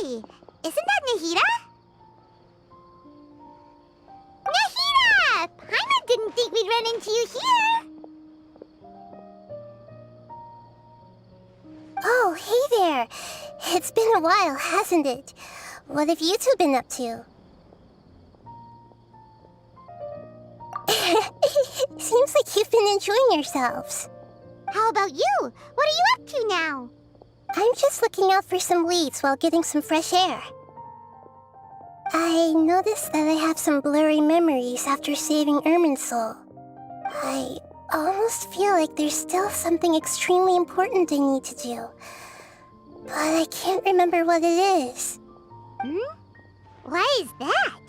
Hey! Isn't that Nahida? Nahida! Paimon didn't think we'd run into you here! Oh, hey there! It's been a while, hasn't it? What have you two been up to? Seems like you've been enjoying yourselves. How about you? What are you up to now? I'm just looking out for some leads while getting some fresh air. I noticed that I have some blurry memories after saving Irminsul. I almost feel like there's still something extremely important I need to do. But I can't remember what it is. Why is that?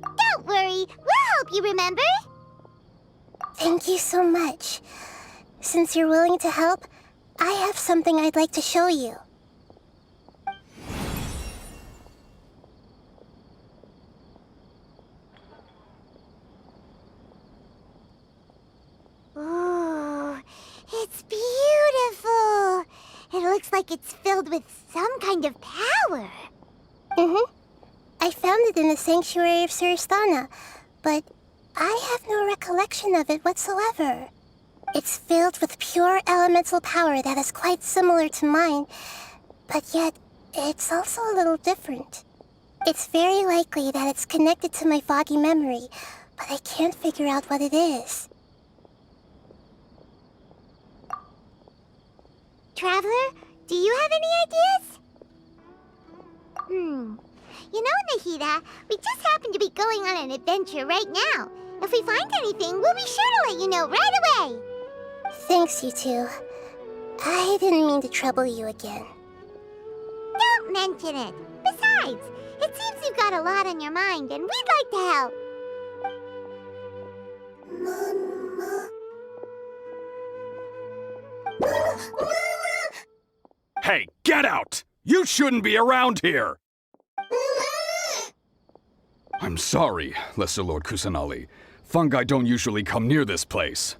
Don't worry, we'll help you remember. Thank you so much. Since you're willing to help, I have something I'd like to show you. Ooh, it's beautiful. It looks like it's filled with some kind of power. I found it in the sanctuary of Suristana, but I have no recollection of it whatsoever. It's filled with pure elemental power that is quite similar to mine, but yet it's also a little different. It's very likely that it's connected to my foggy memory, but I can't figure out what it is. Traveler, do you have any ideas? You know, Nahida, we just happen to be going on an adventure right now. If we find anything, we'll be sure to let you know right away. Thanks, you two. I didn't mean to trouble you again. Don't mention it. Besides, it seems you've got a lot on your mind, and we'd like to help. Hey, get out! You shouldn't be around here! I'm sorry, Lesser Lord Kusanali. Fungi don't usually come near this place.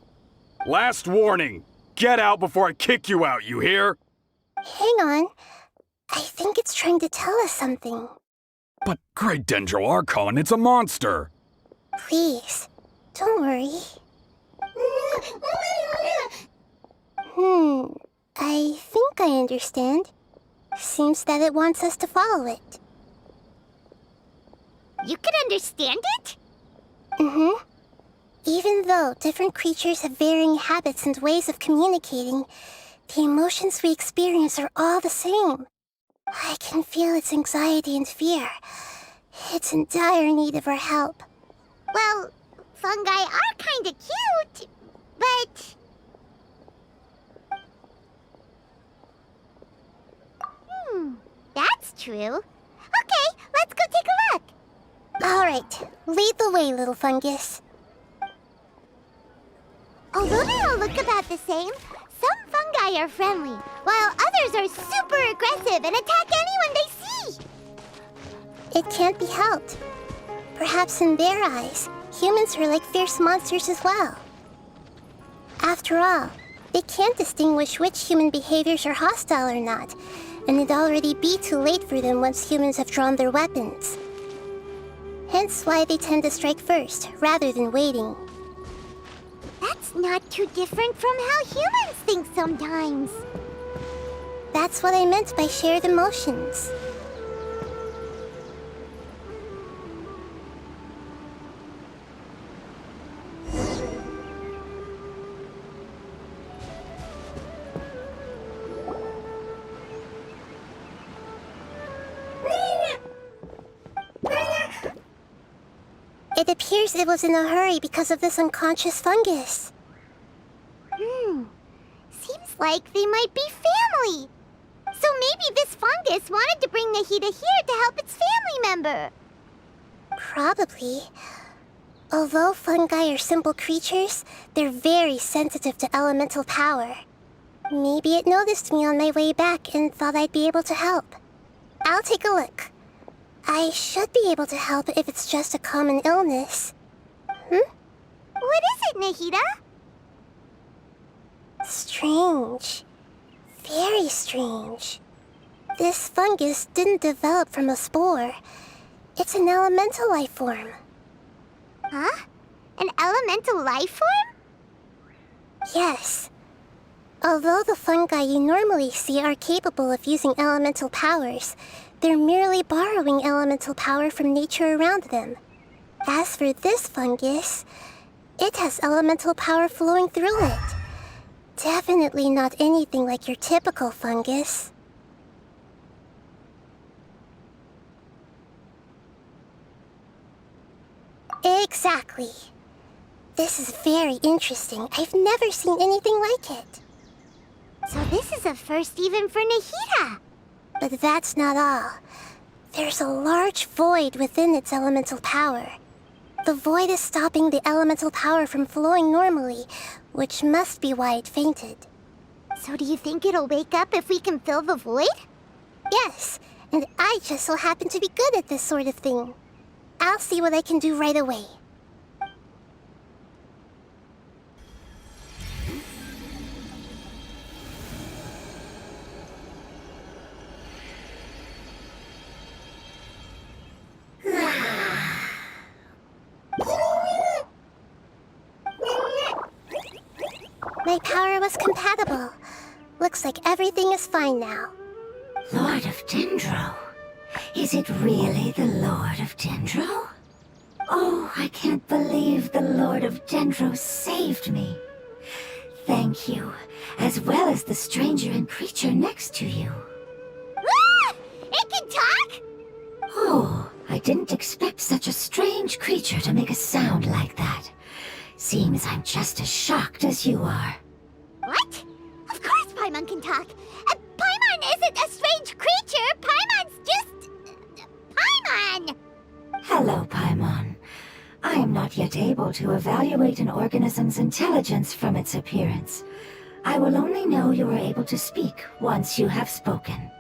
Last warning! Get out before I kick you out, you hear? Hang on. I think it's trying to tell us something. But Great Dendro Archon, it's a monster! Please, don't worry. I think I understand. Seems that it wants us to follow it. You can understand it? Even though different creatures have varying habits and ways of communicating, the emotions we experience are all the same. I can feel its anxiety and fear. It's in dire need of our help. Well, fungi are kinda cute, but... that's true. Okay, let's go take a look. All right, lead the way, little fungus. Although they all look about the same, some fungi are friendly, while others are super aggressive and attack anyone they see. It can't be helped. Perhaps in their eyes, humans are like fierce monsters as well. After all, they can't distinguish which human behaviors are hostile or not, and it'd already be too late for them once humans have drawn their weapons. Hence why they tend to strike first, rather than waiting. That's not too different from how humans think sometimes. That's what I meant by shared emotions. It appears it was in a hurry because of this unconscious fungus. Seems like they might be family. So maybe this fungus wanted to bring Nahida here to help its family member. Probably. Although fungi are simple creatures, they're very sensitive to elemental power. Maybe it noticed me on my way back and thought I'd be able to help. I'll take a look. I should be able to help if it's just a common illness. What is it, Nahida? Strange. Very strange. This fungus didn't develop from a spore. It's an elemental life form. Huh? An elemental life form? Yes. Although the fungi you normally see are capable of using elemental powers, they're merely borrowing elemental power from nature around them. As for this fungus, it has elemental power flowing through it. Definitely not anything like your typical fungus. Exactly. This is very interesting. I've never seen anything like it. So this is a first even for Nahida. But that's not all. There's a large void within its elemental power. The void is stopping the elemental power from flowing normally, which must be why it fainted. So do you think it'll wake up if we can fill the void? Yes, and I just so happen to be good at this sort of thing. I'll see what I can do right away. My power was compatible. Looks like everything is fine now. Lord of Dendro? Is it really the Lord of Dendro? Oh, I can't believe the Lord of Dendro saved me. Thank you, as well as the stranger and creature next to you. Ah! It can talk? Oh, I didn't expect such a strange creature to make a sound like that. Seems I'm just as shocked as you are. What? Of course Paimon can talk. Paimon isn't a strange creature. Paimon's just... Paimon! Hello, Paimon. I am not yet able to evaluate an organism's intelligence from its appearance. I will only know you are able to speak once you have spoken.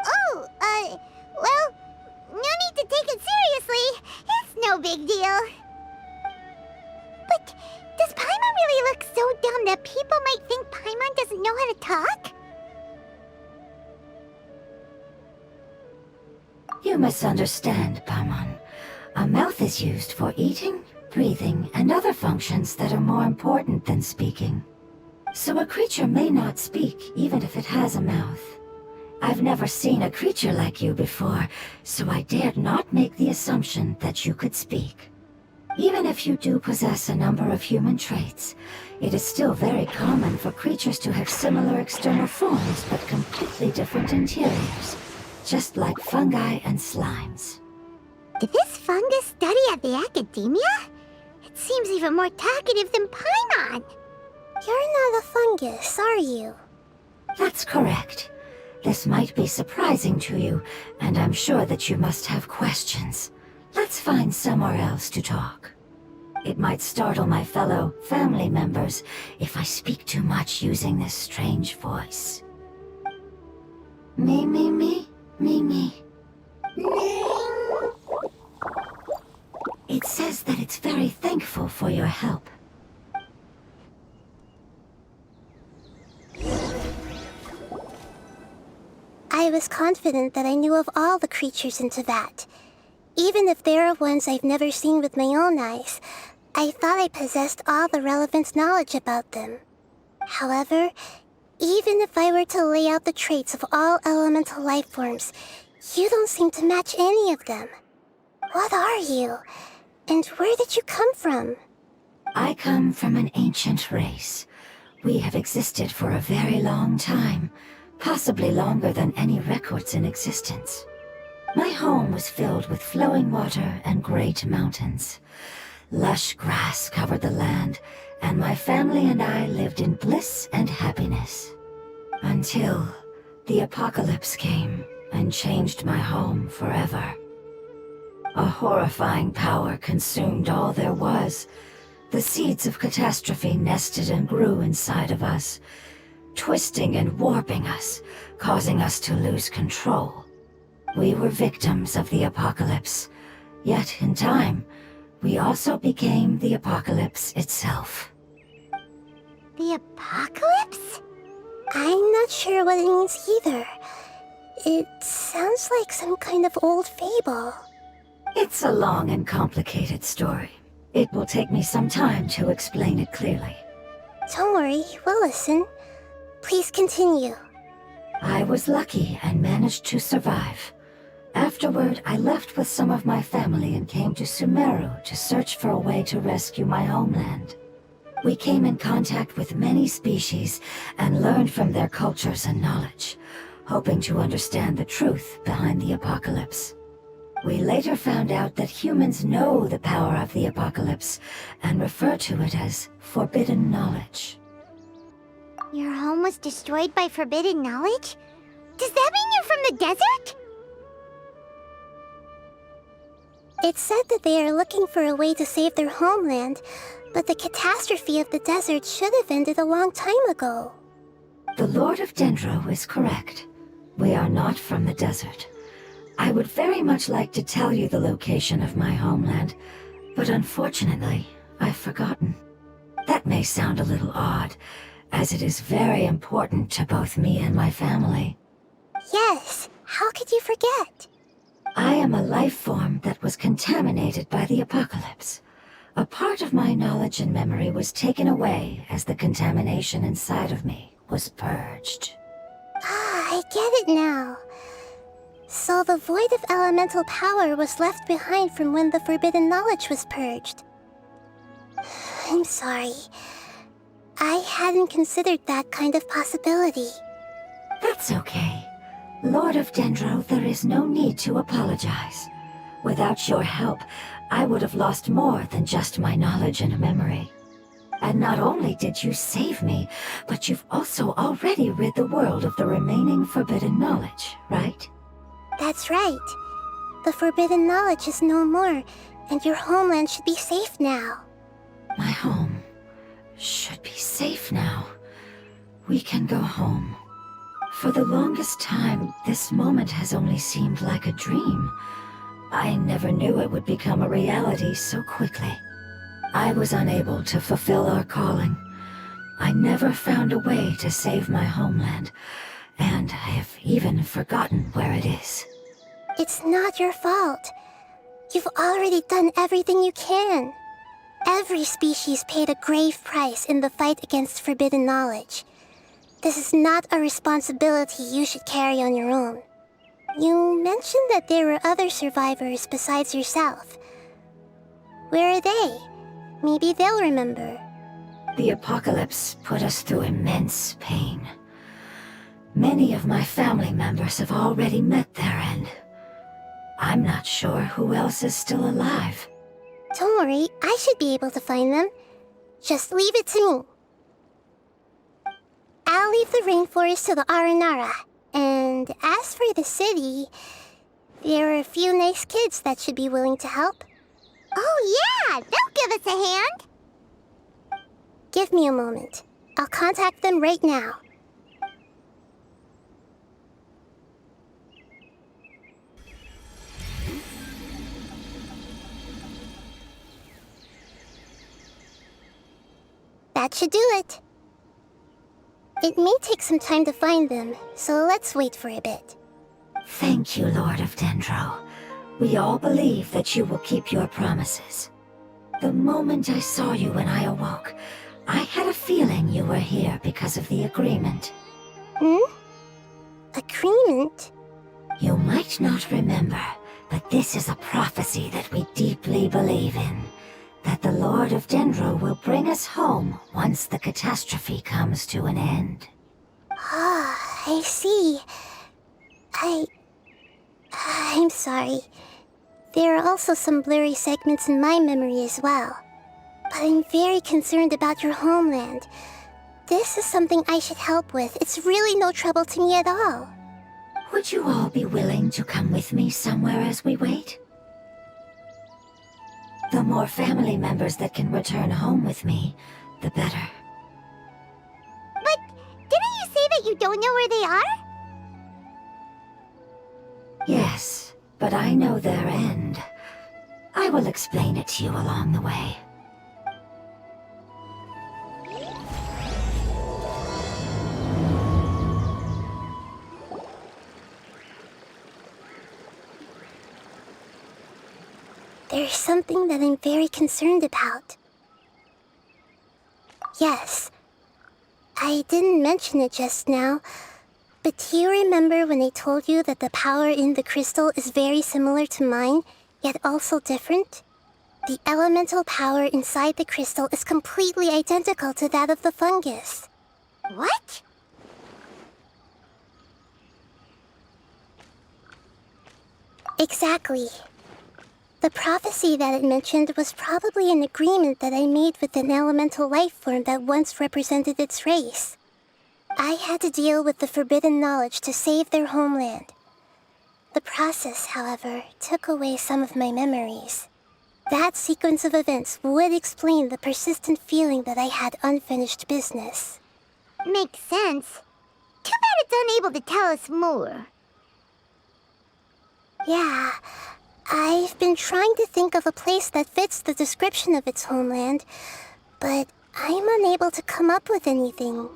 Oh, well, no need to take it seriously. It's no big deal. But does Paimon really look so dumb that people might think Paimon doesn't know how to talk? You misunderstand, Paimon. A mouth is used for eating, breathing, and other functions that are more important than speaking. So a creature may not speak even if it has a mouth. I've never seen a creature like you before, so I dared not make the assumption that you could speak. Even if you do possess a number of human traits, it is still very common for creatures to have similar external forms but completely different interiors, just like fungi and slimes. Did this fungus study at the academia? It seems even more talkative than Paimon. You're not a fungus, are you? That's correct. This might be surprising to you, and I'm sure that you must have questions. Let's find somewhere else to talk. It might startle my fellow family members if I speak too much using this strange voice. Me, me, me, me, me. It says that it's very thankful for your help. I was confident that I knew of all the creatures in Teyvat. Even if there are ones I've never seen with my own eyes, I thought I possessed all the relevant knowledge about them. However, even if I were to lay out the traits of all elemental life forms, you don't seem to match any of them. What are you? And where did you come from? I come from an ancient race. We have existed for a very long time, possibly longer than any records in existence. My home was filled with flowing water and great mountains. Lush grass covered the land, and my family and I lived in bliss and happiness. Until the apocalypse came and changed my home forever. A horrifying power consumed all there was. The seeds of catastrophe nested and grew inside of us, twisting and warping us, causing us to lose control. We were victims of the apocalypse, yet in time, we also became the apocalypse itself. The apocalypse? I'm not sure what it means either. It sounds like some kind of old fable. It's a long and complicated story. It will take me some time to explain it clearly. Don't worry, we'll listen. Please continue. I was lucky and managed to survive. Afterward, I left with some of my family and came to Sumeru to search for a way to rescue my homeland. We came in contact with many species and learned from their cultures and knowledge, hoping to understand the truth behind the apocalypse. We later found out that humans know the power of the apocalypse and refer to it as forbidden knowledge. Your home was destroyed by forbidden knowledge? Does that mean you're from the desert? It said that they are looking for a way to save their homeland, but the catastrophe of the desert should have ended a long time ago. The Lord of Dendro is correct. We are not from the desert. I would very much like to tell you the location of my homeland, but unfortunately, I've forgotten. That may sound a little odd, as it is very important to both me and my family. Yes, how could you forget? I am a life form that was contaminated by the apocalypse. A part of my knowledge and memory was taken away as the contamination inside of me was purged. Ah, I get it now. So the void of elemental power was left behind from when the forbidden knowledge was purged. I'm sorry. I hadn't considered that kind of possibility. That's okay. Lord of Dendro, there is no need to apologize. Without your help, I would have lost more than just my knowledge and memory. And not only did you save me, but you've also already rid the world of the remaining forbidden knowledge, right? That's right. The forbidden knowledge is no more, and your homeland should be safe now. My home should be safe now. We can go home. For the longest time, this moment has only seemed like a dream. I never knew it would become a reality so quickly. I was unable to fulfill our calling. I never found a way to save my homeland, and I have even forgotten where it is. It's not your fault. You've already done everything you can. Every species paid a grave price in the fight against forbidden knowledge. This is not a responsibility you should carry on your own. You mentioned that there were other survivors besides yourself. Where are they? Maybe they'll remember. The apocalypse put us through immense pain. Many of my family members have already met their end. I'm not sure who else is still alive. Don't worry, I should be able to find them. Just leave it to me. I'll leave the rainforest to the Aranara. And as for the city, there are a few nice kids that should be willing to help. Oh yeah, they'll give us a hand. Give me a moment. I'll contact them right now. That should do it. It may take some time to find them, so let's wait for a bit. Thank you, Lord of Dendro. We all believe that you will keep your promises. The moment I saw you when I awoke, I had a feeling you were here because of the agreement. Agreement? You might not remember, but this is a prophecy that we deeply believe in. That the Lord of Dendro will bring us home once the catastrophe comes to an end. Ah, I see. I'm sorry. There are also some blurry segments in my memory as well. But I'm very concerned about your homeland. This is something I should help with. It's really no trouble to me at all. Would you all be willing to come with me somewhere as we wait? The more family members that can return home with me, the better. But didn't you say that you don't know where they are? Yes, but I know their end. I will explain it to you along the way. There's something that I'm very concerned about. Yes, I didn't mention it just now, but do you remember when I told you that the power in the crystal is very similar to mine, yet also different? The elemental power inside the crystal is completely identical to that of the fungus. What? Exactly. The prophecy that it mentioned was probably an agreement that I made with an elemental life form that once represented its race. I had to deal with the forbidden knowledge to save their homeland. The process, however, took away some of my memories. That sequence of events would explain the persistent feeling that I had unfinished business. Makes sense. Too bad it's unable to tell us more. Yeah, I've been trying to think of a place that fits the description of its homeland, but I'm unable to come up with anything.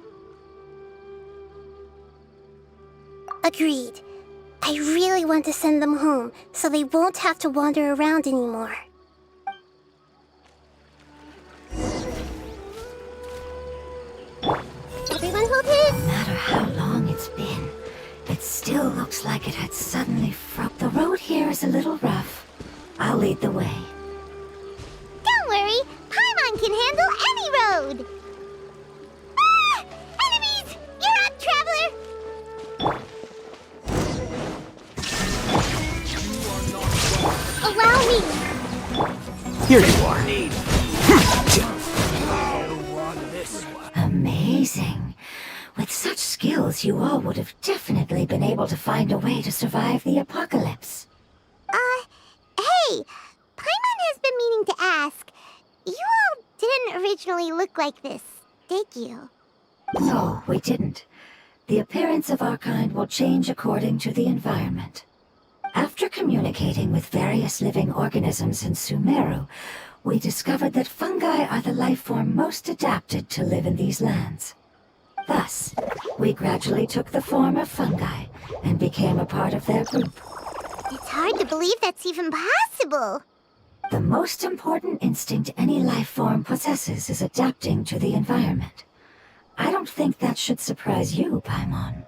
Agreed. I really want to send them home, so they won't have to wander around anymore. Everyone hold it! No matter how long it's been, it still looks like it had suddenly The road here is a little rough. I'll lead the way. Don't worry, Paimon can handle any road! Ah! Enemies! You're up, traveler! Allow me! Here you are. Amazing. With such skills, you all would have definitely been able to find a way to survive the apocalypse. Hey! Paimon has been meaning to ask. You all didn't originally look like this, did you? No, we didn't. The appearance of our kind will change according to the environment. After communicating with various living organisms in Sumeru, we discovered that fungi are the life form most adapted to live in these lands. Thus, we gradually took the form of fungi and became a part of their group. It's hard to believe that's even possible. The most important instinct any life form possesses is adapting to the environment. I don't think that should surprise you, Paimon.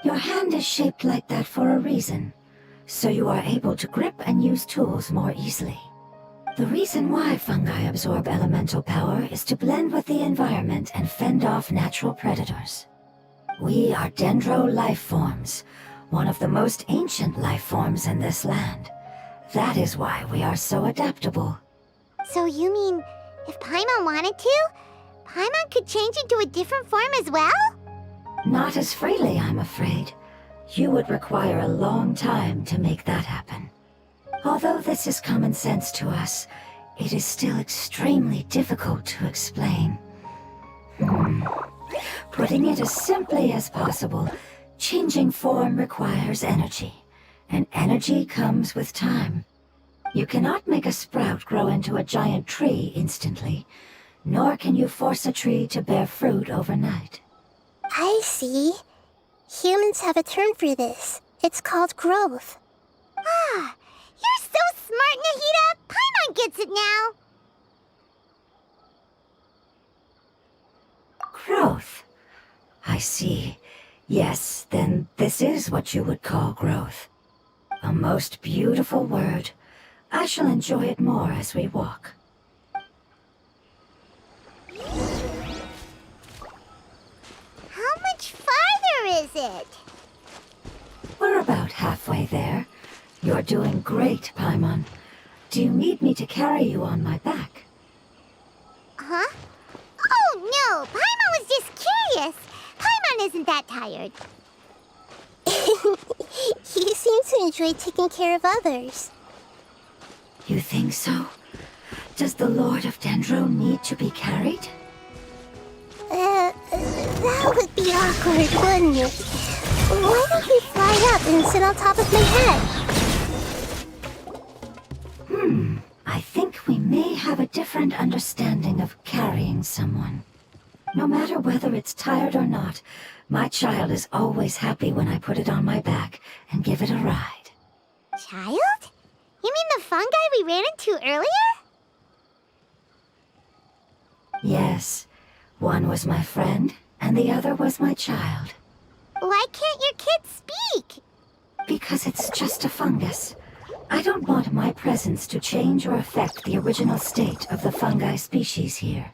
Your hand is shaped like that for a reason, so you are able to grip and use tools more easily. The reason why fungi absorb elemental power is to blend with the environment and fend off natural predators. We are dendro life forms, one of the most ancient life forms in this land. That is why we are so adaptable. So you mean, if Paimon wanted to, Paimon could change into a different form as well? Not as freely, I'm afraid. You would require a long time to make that happen. Although this is common sense to us, it is still extremely difficult to explain. Putting it as simply as possible, changing form requires energy, and energy comes with time. You cannot make a sprout grow into a giant tree instantly, nor can you force a tree to bear fruit overnight. I see. Humans have a term for this. It's called growth. Ah, you're so smart, Nahida! Paimon gets it now! Growth. I see. Yes, then this is what you would call growth. A most beautiful word. I shall enjoy it more as we walk. How much farther is it? We're about halfway there. You're doing great, Paimon. Do you need me to carry you on my back? Huh? Oh no, Paimon was just curious. Paimon isn't that tired. You seem to enjoy taking care of others. You think so? Does the Lord of Dendro need to be carried? That would be awkward, wouldn't it? Why don't you fly up and sit on top of my head? I think we may have a different understanding of carrying someone. No matter whether it's tired or not, my child is always happy when I put it on my back and give it a ride. Child? You mean the fungi we ran into earlier? Yes. One was my friend, and the other was my child. Why can't your kid speak? Because it's just a fungus. I don't want my presence to change or affect the original state of the fungi species here.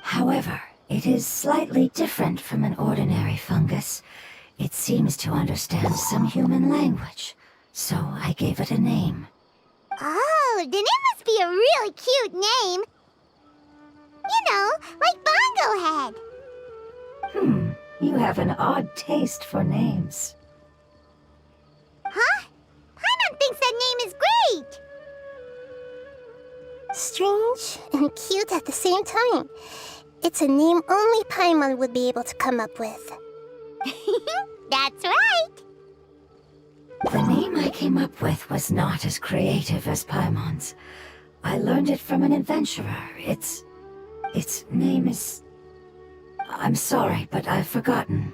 However, it is slightly different from an ordinary fungus. It seems to understand some human language, so I gave it a name. Oh, then it must be a really cute name. You know, like Bongo Head. You have an odd taste for names. Huh? Paimon thinks that name is great. Strange and cute at the same time. It's a name only Paimon would be able to come up with. That's right. The name I came up with was not as creative as Paimon's. I learned it from an adventurer. Its name is... I'm sorry, but I've forgotten.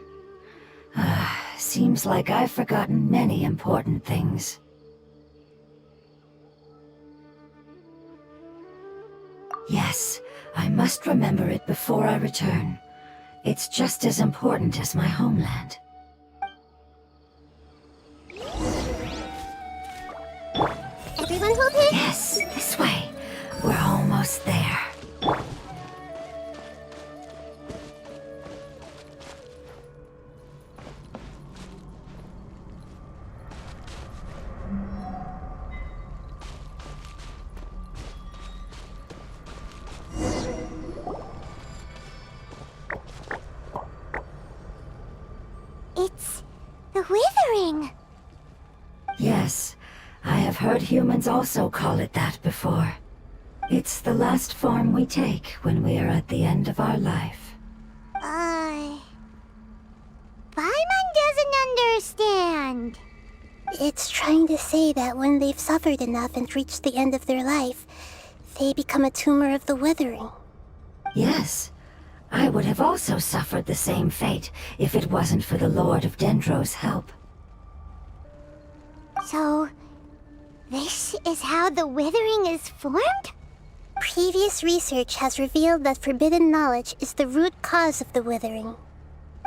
Seems like I've forgotten many important things. Yes, I must remember it before I return. It's just as important as my homeland. Everyone hold it? Yes, this way. We're almost there. It's the Withering. Yes, I have heard humans also call it that before. It's the last form we take when we are at the end of our life. Paimon doesn't understand. It's trying to say that when they've suffered enough and reached the end of their life, they become a tumor of the Withering. Yes, I would have also suffered the same fate if it wasn't for the Lord of Dendro's help. So, this is how the Withering is formed? Previous research has revealed that forbidden knowledge is the root cause of the Withering.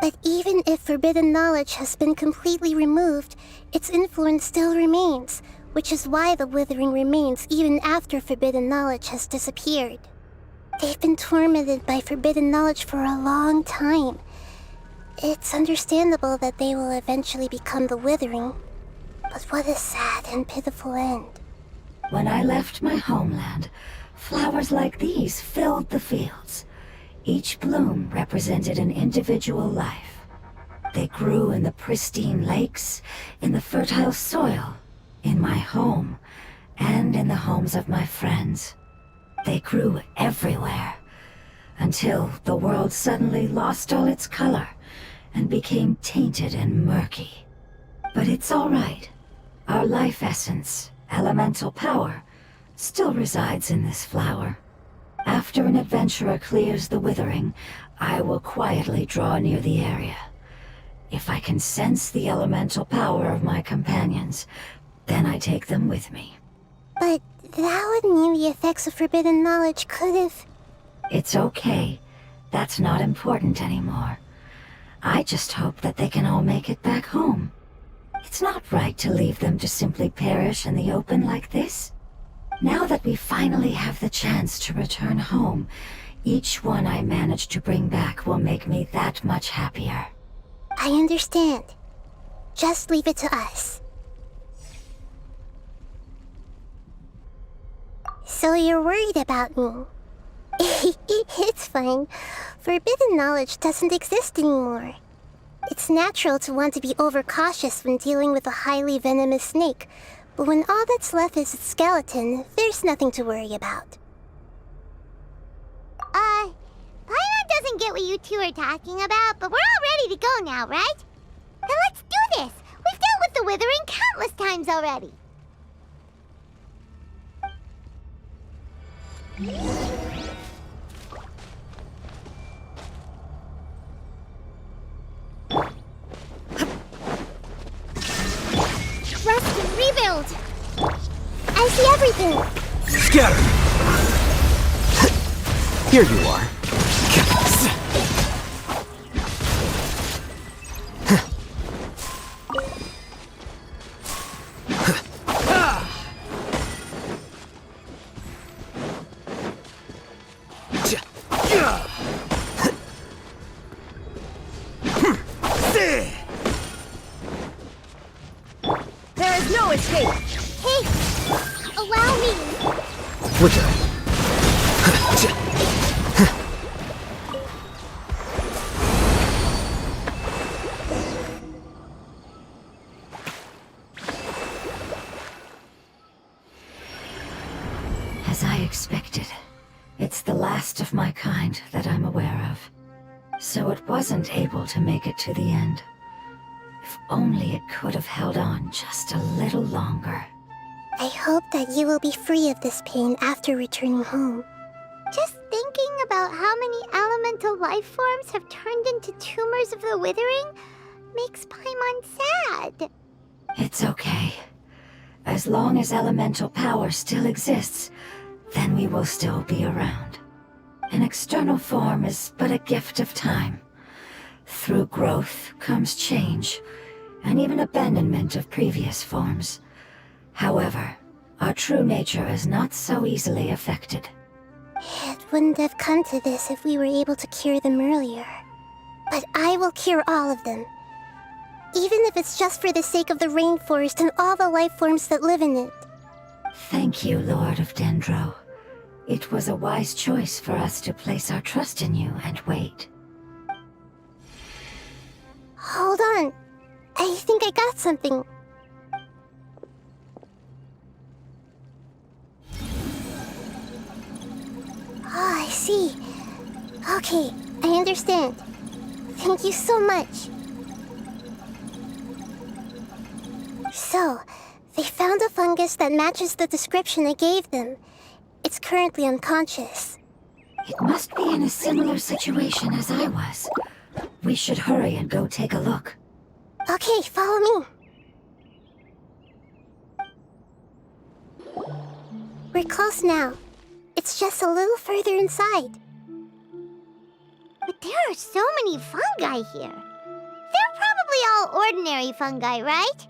But even if forbidden knowledge has been completely removed, its influence still remains, which is why the Withering remains even after forbidden knowledge has disappeared. They've been tormented by forbidden knowledge for a long time. It's understandable that they will eventually become the Withering. But what a sad and pitiful end. When I left my homeland, flowers like these filled the fields. Each bloom represented an individual life. They grew in the pristine lakes, in the fertile soil, in my home, and in the homes of my friends. They grew everywhere, until the world suddenly lost all its color and became tainted and murky. But it's all right. Our life essence, elemental power, still resides in this flower. After an adventurer clears the Withering, I will quietly draw near the area. If I can sense the elemental power of my companions, then I take them with me. But that would mean the effects of forbidden knowledge could have... It's okay. That's not important anymore. I just hope that they can all make it back home. It's not right to leave them to simply perish in the open like this. Now that we finally have the chance to return home, each one I manage to bring back will make me that much happier. I understand. Just leave it to us. So you're worried about me? It's fine. Forbidden knowledge doesn't exist anymore. It's natural to want to be overcautious when dealing with a highly venomous snake, but when all that's left is its skeleton, there's nothing to worry about. Paimon doesn't get what you two are talking about, but we're all ready to go now, right? Then let's do this! We've dealt with the Withering countless times already! Rest and rebuild! As see everything! Scatter! Here you are. There is no escape! Hey, allow me. Would you? As I expected, it's the last of my kind that I'm aware of. So it wasn't able to make it to the end. If only it could have held on just a little longer. I hope that you will be free of this pain after returning home. Just thinking about how many elemental life forms have turned into tumors of the withering makes Paimon sad. It's okay. As long as elemental power still exists, then we will still be around. An external form is but a gift of time. Through growth comes change, and even abandonment of previous forms. However, our true nature is not so easily affected. It wouldn't have come to this if we were able to cure them earlier. But I will cure all of them. Even if it's just for the sake of the rainforest and all the life forms that live in it. Thank you, Lord of Dendro. It was a wise choice for us to place our trust in you and wait. Hold on. I think I got something. Oh, I see. Okay, I understand. Thank you so much. So, they found a fungus that matches the description I gave them. It's currently unconscious. It must be in a similar situation as I was. We should hurry and go take a look. Okay, follow me. We're close now. It's just a little further inside. But there are so many fungi here. They're probably all ordinary fungi, right?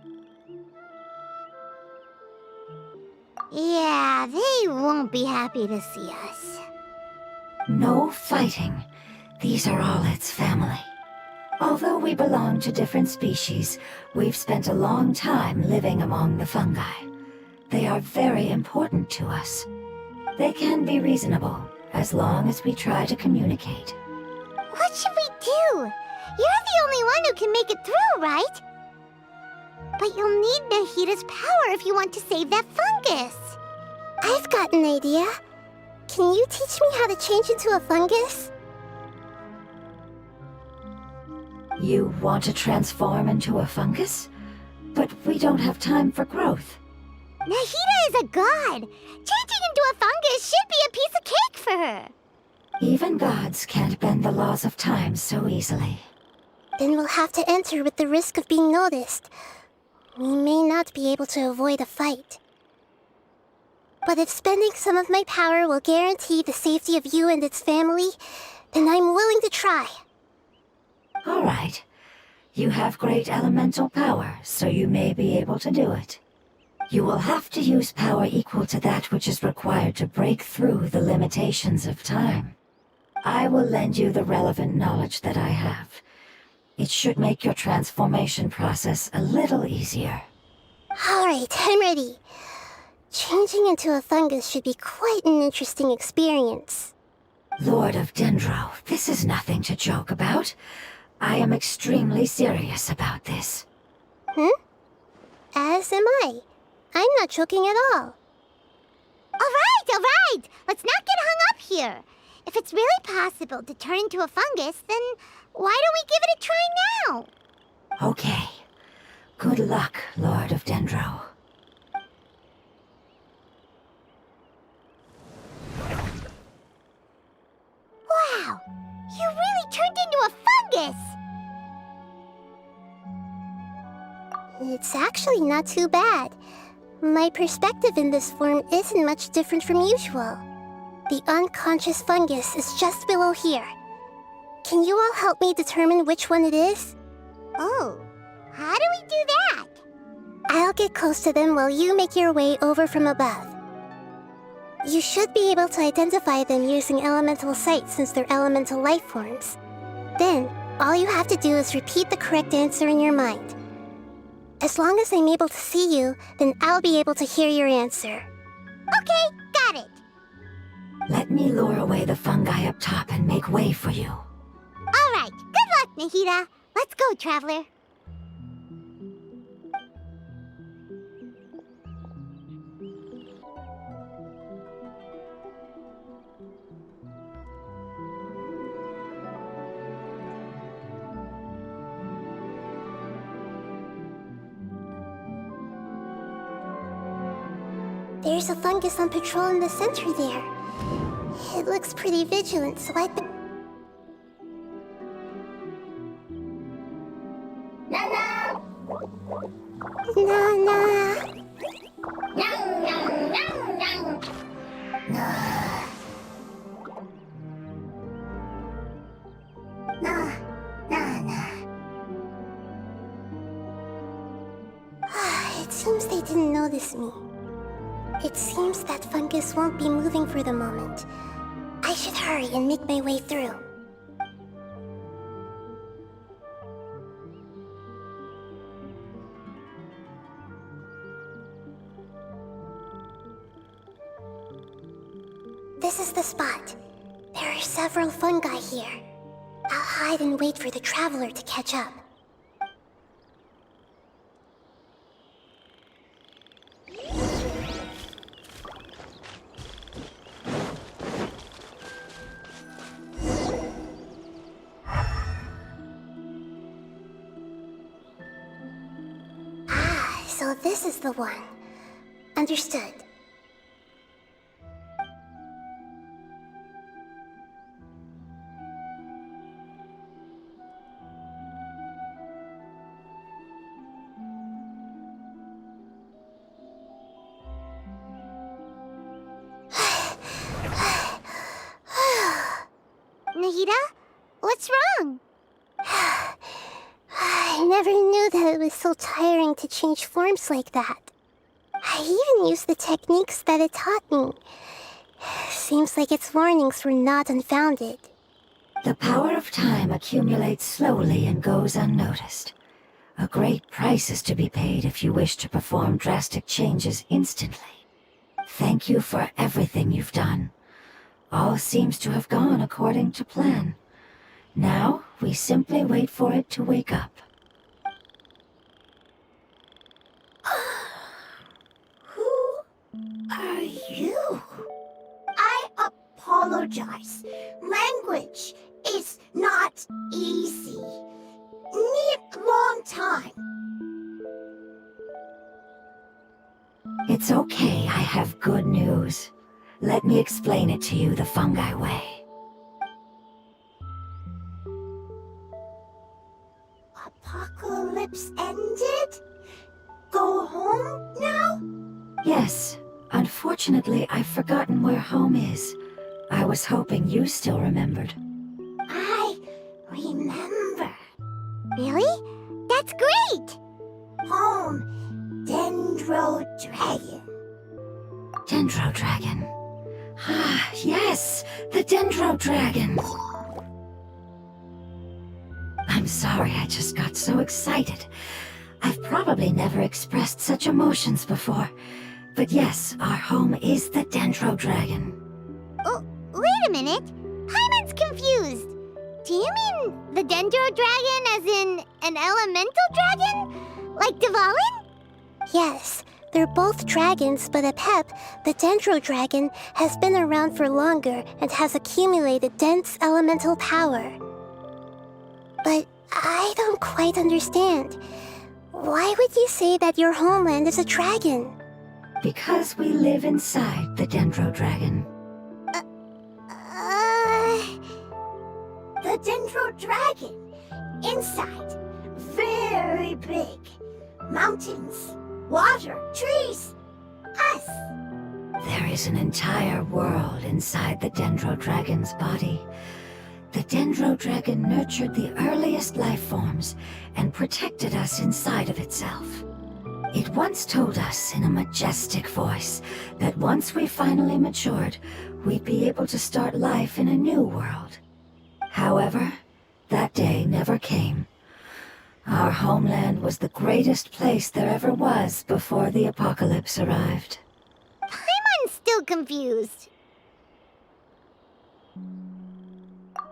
Yeah, they won't be happy to see us. No fighting. These are all its family. Although we belong to different species, we've spent a long time living among the fungi. They are very important to us. They can be reasonable, as long as we try to communicate. What should we do? You're the only one who can make it through, right? But you'll need Nahita's power if you want to save that fungus. I've got an idea. Can you teach me how to change into a fungus? You want to transform into a fungus? But we don't have time for growth. Nahita is a god. Changing into a fungus should be a piece of cake for her. Even gods can't bend the laws of time so easily. Then we'll have to enter with the risk of being noticed. We may not be able to avoid a fight. But if spending some of my power will guarantee the safety of you and its family, then I'm willing to try. All right. You have great elemental power, so you may be able to do it. You will have to use power equal to that which is required to break through the limitations of time. I will lend you the relevant knowledge that I have. It should make your transformation process a little easier. All right, I'm ready. Changing into a fungus should be quite an interesting experience. Lord of Dendro, this is nothing to joke about. I am extremely serious about this. As am I. I'm not joking at all. All right. Let's not get hung up here. If it's really possible to turn into a fungus, then why don't we give it a try now? Okay. Good luck, Lord of Dendro. Wow, you really turned into a fungus! It's actually not too bad. My perspective in this form isn't much different from usual. The unconscious fungus is just below here. Can you all help me determine which one it is? Oh, how do we do that? I'll get close to them while you make your way over from above. You should be able to identify them using elemental sight since they're elemental life forms. Then, all you have to do is repeat the correct answer in your mind. As long as I'm able to see you, then I'll be able to hear your answer. Okay, got it. Let me lure away the fungi up top and make way for you. All right, good luck, Nahida. Let's go, Traveler. There's a fungus on patrol in the center there. It looks pretty vigilant, so I... Nana! It seems they didn't notice me. It seems that fungus won't be moving for the moment. I should hurry and make my way through. This is the spot. There are several fungi here. I'll hide and wait for the traveler to catch up. So this is the one. Understood. Nahida, what's wrong? I never knew that it was so tiring to change forms like that. I even used the techniques that it taught me. Seems like its warnings were not unfounded. The power of time accumulates slowly and goes unnoticed. A great price is to be paid if you wish to perform drastic changes instantly. Thank you for everything you've done. All seems to have gone according to plan. Now, we simply wait for it to wake up. Who are you? I apologize. Language is not easy. Need long time. It's okay, I have good news. Let me explain it to you the fungi way. Apocalypse ended? Go home now? Yes. Unfortunately, I've forgotten where home is. I was hoping you still remembered. I remember. Really? That's great! Home, Dendro Dragon. Dendro Dragon. Ah, yes! The Dendro Dragon! I'm sorry, I just got so excited. I've probably never expressed such emotions before. But yes, our home is the Dendro Dragon. Oh, wait a minute. Paimon's confused. Do you mean the Dendro Dragon as in an elemental dragon? Like Dvalin? Yes, they're both dragons, but Apep, the dendro dragon, has been around for longer and has accumulated dense elemental power. But I don't quite understand. Why would you say that your homeland is a dragon? Because we live inside the Dendro Dragon. The Dendro Dragon. Inside. Very big. Mountains. Water. Trees. us. There is an entire world inside the dendro dragon's body. The dendro dragon nurtured the earliest life forms and protected us inside of itself. It once told us in a majestic voice that once we finally matured, we'd be able to start life in a new world. However, that day never came. Our homeland was the greatest place there ever was before the apocalypse arrived. I'm still confused.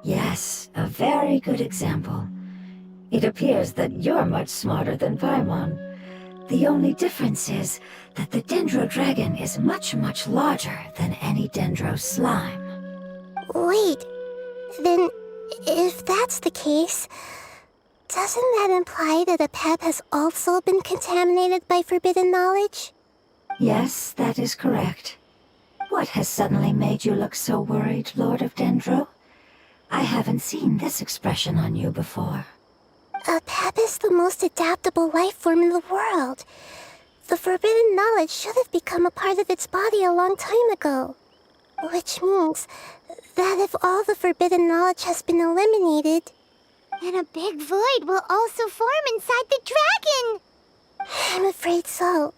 Yes, a very good example. It appears that you're much smarter than Paimon. The only difference is that the dendro dragon is much, much larger than any dendro slime. Wait, then if that's the case, doesn't that imply that Apep has also been contaminated by forbidden knowledge? Yes, that is correct. What has suddenly made you look so worried, Lord of Dendro? I haven't seen this expression on you before. Apep is the most adaptable life form in the world. The forbidden knowledge should have become a part of its body a long time ago. Which means that if all the forbidden knowledge has been eliminated, And a big void will also form inside the dragon! I'm afraid so.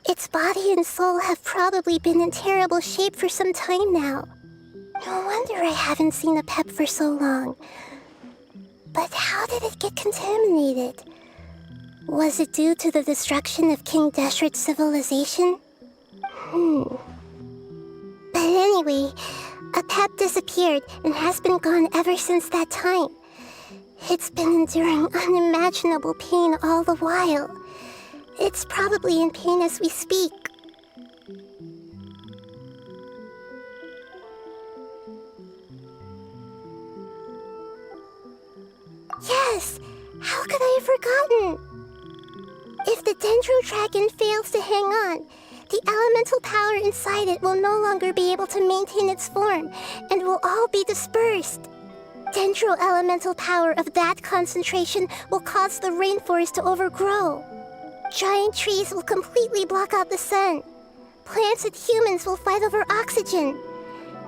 Its body and soul have probably been in terrible shape for some time now. No wonder I haven't seen Apep for so long. But how did it get contaminated? Was it due to the destruction of King Deshret's civilization? But anyway, Apep disappeared and has been gone ever since that time. It's been enduring unimaginable pain all the while. It's probably in pain as we speak. Yes! How could I have forgotten? If the dendro dragon fails to hang on, the elemental power inside it will no longer be able to maintain its form and will all be dispersed. Dendro elemental power of that concentration will cause the rainforest to overgrow. Giant trees will completely block out the sun. Plants and humans will fight over oxygen.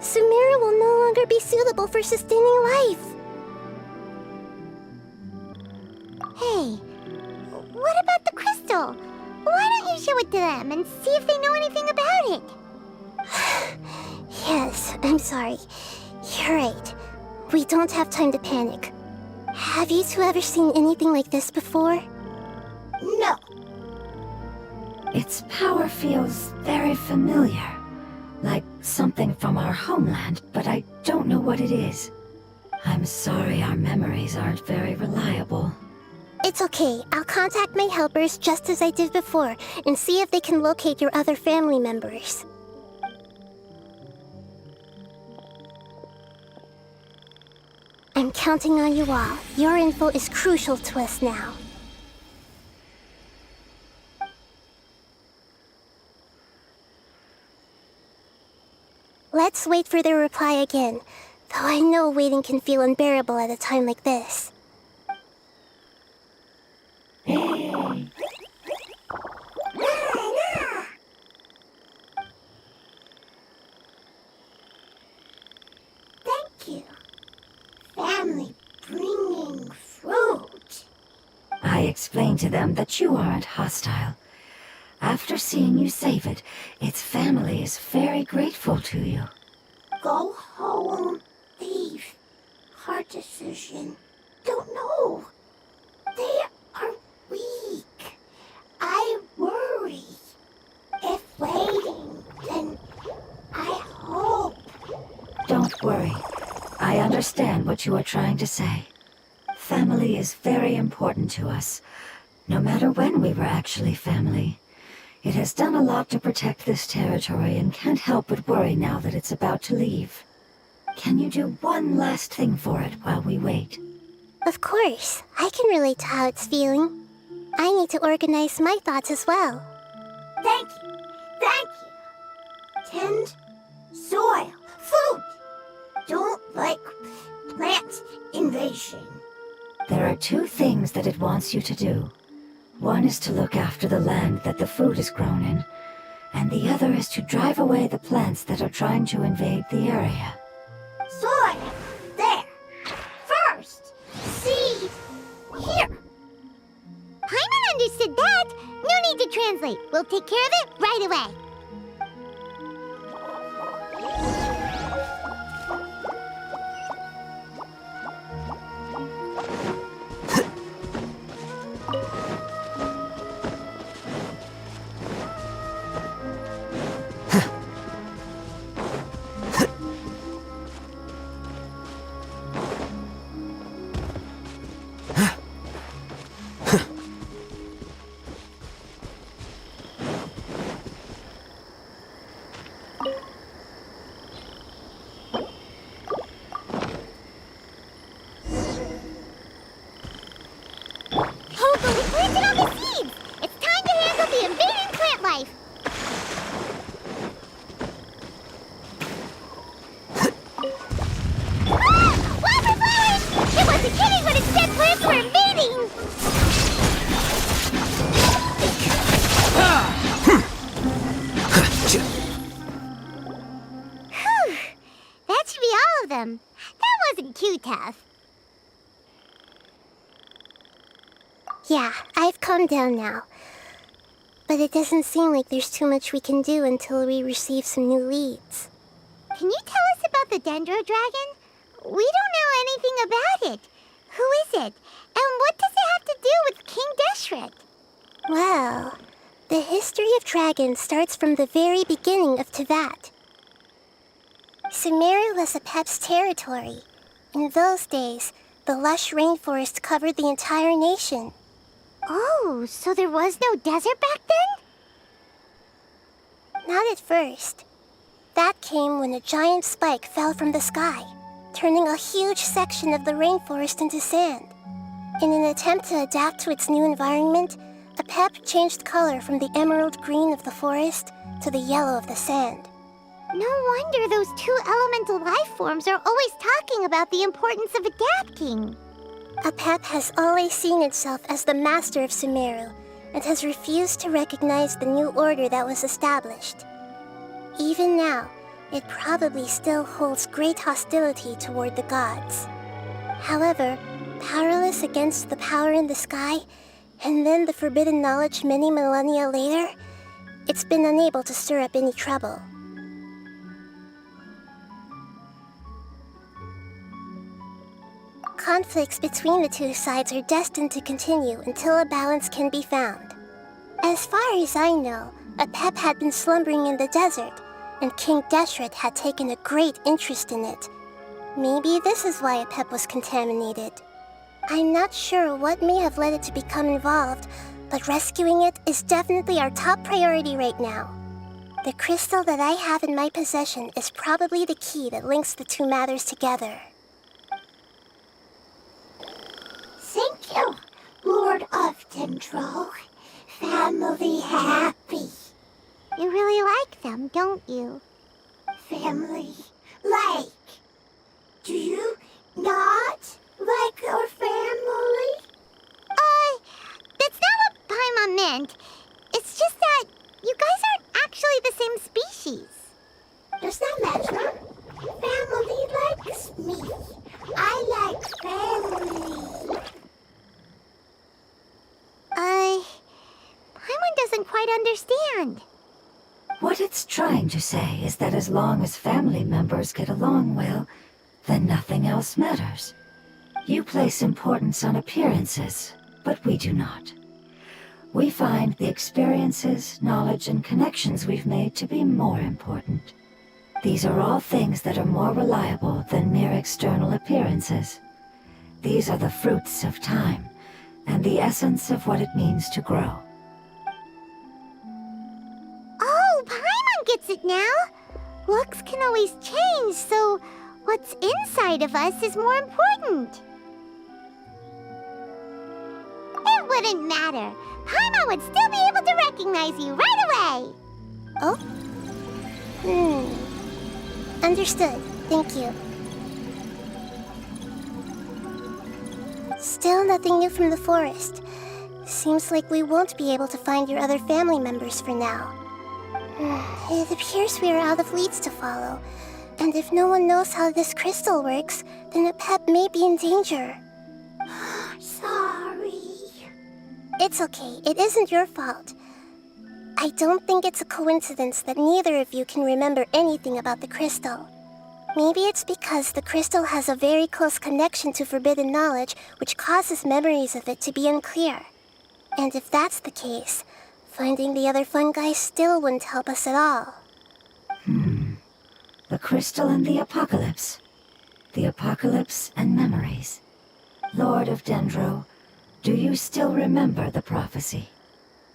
Sumeru will no longer be suitable for sustaining life. Hey, what about the crystal? Why don't you show it to them and see if they know anything about it? Yes, I'm sorry. You're right. We don't have time to panic. Have you two ever seen anything like this before? No. Its power feels very familiar, like something from our homeland, but I don't know what it is. I'm sorry our memories aren't very reliable. It's okay. I'll contact my helpers just as I did before and see if they can locate your other family members. I'm counting on you all. Your info is crucial to us now. Let's wait for their reply again, though I know waiting can feel unbearable at a time like this. Thank you. Family bringing fruit. I explained to them that you aren't hostile. After seeing you save it, its family is very grateful to you. Go home. Leave. Hard decision. Don't know. They are weak. I worry. If waiting, then I hope. Don't worry. I understand what you are trying to say. Family is very important to us, no matter when we were actually family. It has done a lot to protect this territory and can't help but worry now that it's about to leave. Can you do one last thing for it while we wait? Of course, I can relate to how it's feeling. I need to organize my thoughts as well. Thank you. Thank you. Tend soil. Food. Don't like plant invasion. There are two things that it wants you to do. One is to look after the land that the food is grown in, and the other is to drive away the plants that are trying to invade the area. Soil. There. First. Seed. Here. Paimon understood that. No need to translate. We'll take care of it right away. That wasn't too tough. Yeah, I've calmed down now. But it doesn't seem like there's too much we can do until we receive some new leads. Can you tell us about the dendro dragon? We don't know anything about it. Who is it? And what does it have to do with King Deshret? Well, the history of dragons starts from the very beginning of Tevat. Sumeru was Apep's territory. In those days, the lush rainforest covered the entire nation. Oh, so there was no desert back then? Not at first. That came when a giant spike fell from the sky, turning a huge section of the rainforest into sand. In an attempt to adapt to its new environment, Apep changed color from the emerald green of the forest to the yellow of the sand. No wonder those two elemental life forms are always talking about the importance of adapting. Apep has always seen itself as the master of Sumeru and has refused to recognize the new order that was established. Even now, it probably still holds great hostility toward the gods. However, powerless against the power in the sky, and then the forbidden knowledge many millennia later, it's been unable to stir up any trouble. Conflicts between the two sides are destined to continue until a balance can be found. As far as I know, Apep had been slumbering in the desert, and King Deshret had taken a great interest in it. Maybe this is why Apep was contaminated. I'm not sure what may have led it to become involved, but rescuing it is definitely our top priority right now. The crystal that I have in my possession is probably the key that links the two matters together. Thank you, Lord of Dendro. Family happy. You really like them, don't you? Family like. Do you not like your family? That's not what Paimon meant. It's just that you guys aren't actually the same species. Does that matter? Family likes me. I like family. Paimon doesn't quite understand. What it's trying to say is that as long as family members get along well, then nothing else matters. You place importance on appearances, but we do not. We find the experiences, knowledge, and connections we've made to be more important. These are all things that are more reliable than mere external appearances. These are the fruits of time, and the essence of what it means to grow. Oh, Paimon gets it now. Looks can always change, so what's inside of us is more important. It wouldn't matter. Paimon would still be able to recognize you right away. Oh? Understood. Thank you. Still nothing new from the forest. Seems like we won't be able to find your other family members for now. It appears we are out of leads to follow. And if no one knows how this crystal works, then Apep may be in danger. Sorry. It's okay. It isn't your fault. I don't think it's a coincidence that neither of you can remember anything about the crystal. Maybe it's because the crystal has a very close connection to forbidden knowledge, which causes memories of it to be unclear. And if that's the case, finding the other fungi still wouldn't help us at all. The crystal and the apocalypse. The apocalypse and memories. Lord of Dendro, do you still remember the prophecy?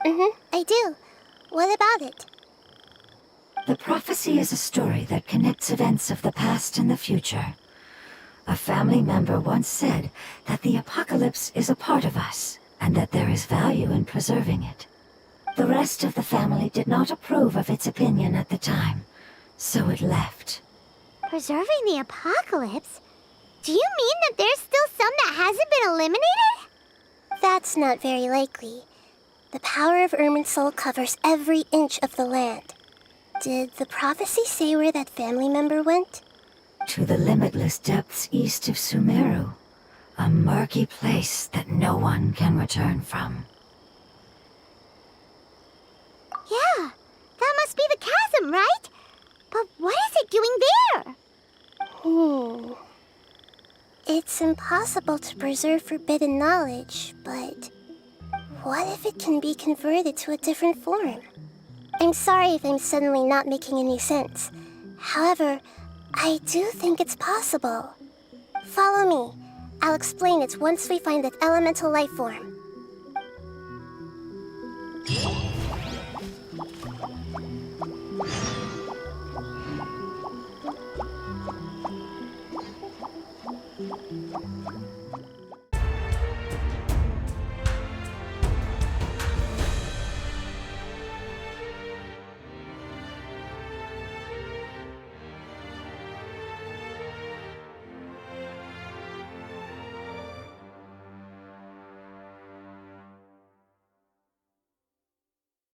I do. What about it? The prophecy is a story that connects events of the past and the future. A family member once said that the apocalypse is a part of us, and that there is value in preserving it. The rest of the family did not approve of its opinion at the time, so it left. Preserving the apocalypse? Do you mean that there's still some that hasn't been eliminated? That's not very likely. The power of Irminsul covers every inch of the land. Did the prophecy say where that family member went? To the limitless depths east of Sumeru, a murky place that no one can return from. Yeah, that must be the chasm, right? But what is it doing there? It's impossible to preserve forbidden knowledge, but what if it can be converted to a different form? I'm sorry if I'm suddenly not making any sense. However, I do think it's possible. Follow me. I'll explain it once we find that elemental life form.